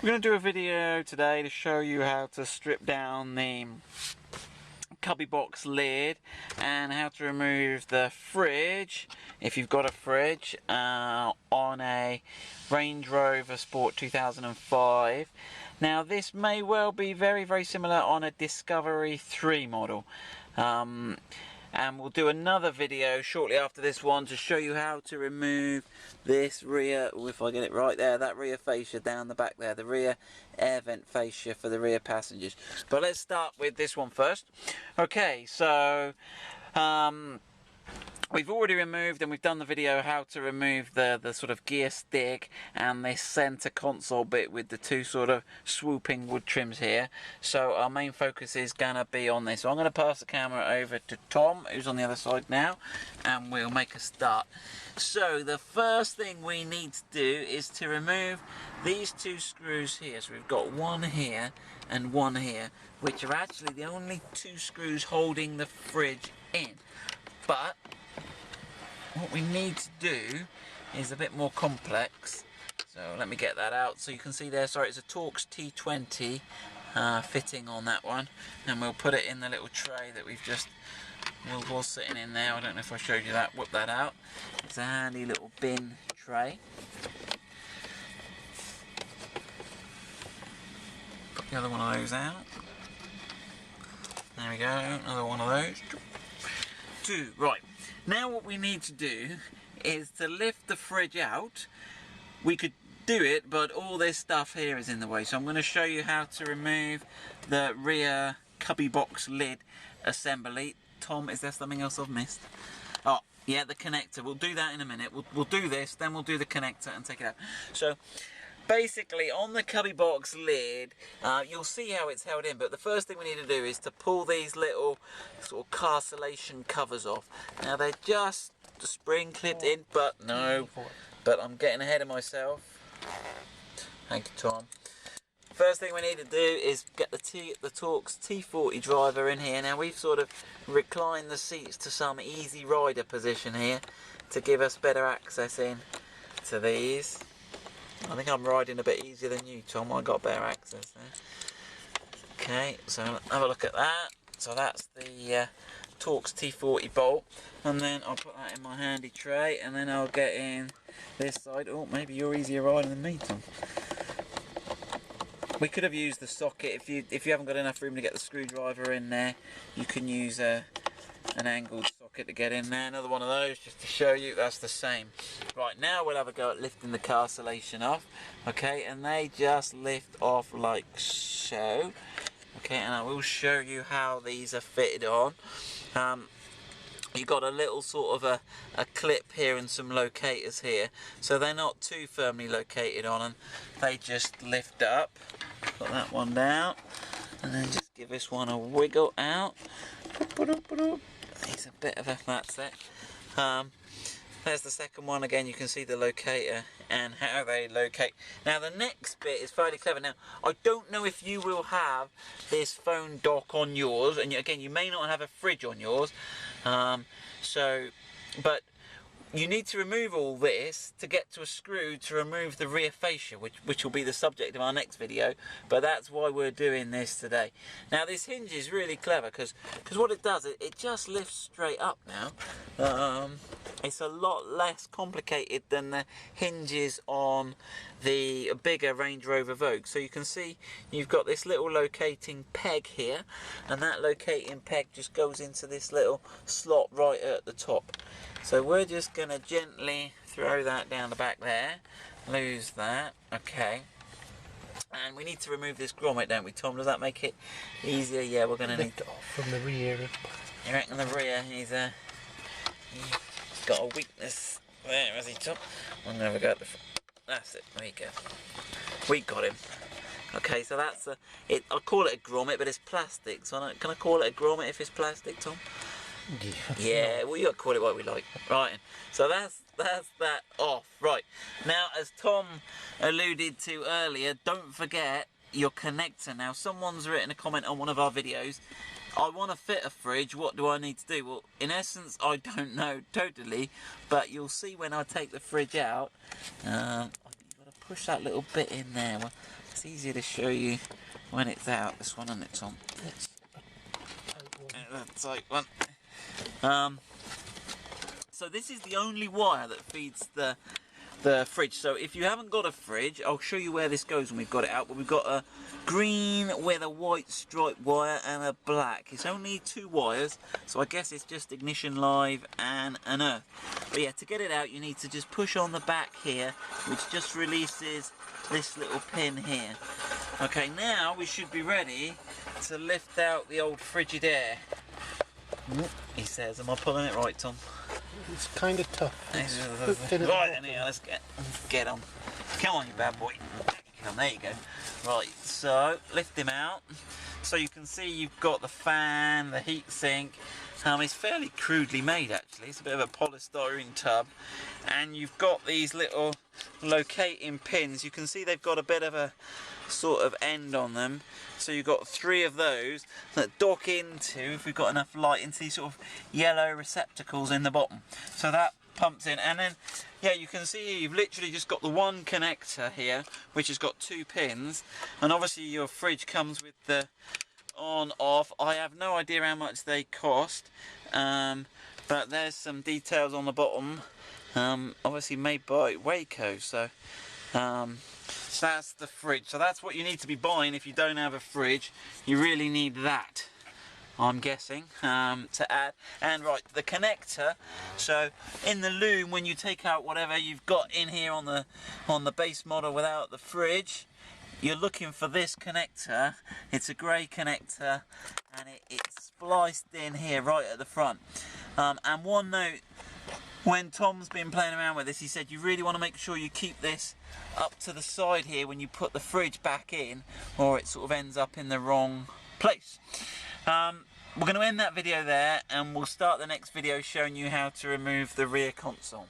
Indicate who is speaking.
Speaker 1: We're going to do a video today to show you how to strip down the cubby box lid and how to remove the fridge, if you've got a fridge, on a Range Rover Sport 2005. Now this may well be very similar on a Discovery 3 model. And we'll do another video shortly after this one to show you how to remove this rear, if I get it right there, that rear fascia down the back there, the rear air vent fascia for the rear passengers. But let's start with this one first. Okay, so we've already removed, and we've done the video how to remove the sort of gear stick and this center console bit with the two sort of swooping wood trims here. So our main focus is gonna be on this. So I'm gonna pass the camera over to Tom, who's on the other side now, and we'll make a start. So the first thing we need to do is to remove these two screws here. So we've got one here and one here, which are actually the only two screws holding the fridge in. But what we need to do is a bit more complex. So let me get that out. So you can see there, sorry, it's a Torx T20 fitting on that one. And we'll put it in the little tray that we've just, was sitting in there. I don't know if I showed you that. Whip that out. It's a handy little bin tray. Put the other one of those out. There we go, another one of those. Two, right. Now what we need to do is to lift the fridge out. We could do it, but all this stuff here is in the way. So I'm going to show you how to remove the rear cubby box lid assembly. Tom, is there something else I've missed? Oh, yeah, the connector. We'll do that in a minute. We'll do this, then we'll do the connector and take it out. So basically, on the cubby box lid, you'll see how it's held in, but the first thing we need to do is to pull these little sort of carcelation covers off. Now they're just spring clipped in, but I'm getting ahead of myself. Thank you, Tom. First thing we need to do is get the Torx T40 driver in here. Now we've sort of reclined the seats to some easy rider position here to give us better access in to these. I think I'm riding a bit easier than you, Tom. I got better access there. Okay, so have a look at that. So that's the Torx T40 bolt, and then I'll put that in my handy tray, and then I'll get in this side. Oh, maybe you're easier riding than me, Tom. We could have used the socket. If you haven't got enough room to get the screwdriver in there, you can use an angled socket to get in there. Another one of those just to show you that's the same. Right, now we'll have a go at lifting the carcelation off. Okay, and they just lift off like so. Okay, and I will show you how these are fitted on. You've got a little sort of a clip here and some locators here, so they're not too firmly located on, and they just lift up. Put that one down, and then just give this one a wiggle out. It's a bit of a, that's it. There's the second one. Again, you can see the locator and how they locate. Now the next bit is fairly clever. Now I don't know if you will have this phone dock on yours, and again you may not have a fridge on yours, but you need to remove all this to get to a screw to remove the rear fascia, which will be the subject of our next video, but that's why we're doing this today. Now this hinge is really clever because what it does, it just lifts straight up now. It's a lot less complicated than the hinges on the bigger Range Rover Vogue. So you can see you've got this little locating peg here, and that locating peg just goes into this little slot right at the top. So we're just going to gently throw that down the back there, lose that, okay. And we need to remove this grommet, don't we, Tom? Does that make it easier? Yeah, we're going to need
Speaker 2: it off from the rear.
Speaker 1: You reckon the rear, he's got a weakness. Where is he, Tom? I'm going to have a go at the front. That's it, there you go. We got him. Okay, so that's I call it a grommet, but it's plastic. So can I call it a grommet if it's plastic, Tom? Yeah, well, you got to call it what we like. Right, so that's that off. Right, now as Tom alluded to earlier, don't forget your connector. Now someone's written a comment on one of our videos, I want to fit a fridge, what do I need to do? Well, in essence, I don't know totally, but you'll see when I take the fridge out, I've got to push that little bit in there. Well, it's easier to show you when it's out. This one, and it's on. That's like one. So this is the only wire that feeds the fridge. So if you haven't got a fridge, I'll show you where this goes when we've got it out. But we've got a green with a white striped wire and a black. It's only 2 wires, so I guess it's just ignition live and an earth. But yeah, to get it out, you need to just push on the back here, which just releases this little pin here. Okay, now we should be ready to lift out the old Frigidaire. He says, am I pulling it right, Tom?
Speaker 2: It's kind of tough.
Speaker 1: Right then, here, let's get on. Come on, you bad boy. Come, there you go. Right, so lift him out. So you can see you've got the fan, the heat sink. It's fairly crudely made actually. It's a bit of a polystyrene tub, and you've got these little locating pins. You can see they've got a bit of a sort of end on them. So you've got 3 of those that dock into, if we've got enough light, into these sort of yellow receptacles in the bottom. So that pumps in, and then yeah, you can see you've literally just got the one connector here, which has got 2 pins, and obviously your fridge comes with the on off. I have no idea how much they cost, but there's some details on the bottom, obviously made by Waco. So that's the fridge. So that's what you need to be buying if you don't have a fridge. You really need that, I'm guessing, to add. And right, the connector. So in the loom, when you take out whatever you've got in here on the base model without the fridge, you're looking for this connector. It's a grey connector, and it's spliced in here right at the front. And one note, when Tom's been playing around with this, he said you really want to make sure you keep this up to the side here when you put the fridge back in, or it sort of ends up in the wrong place. We're going to end that video there, and we'll start the next video showing you how to remove the rear console.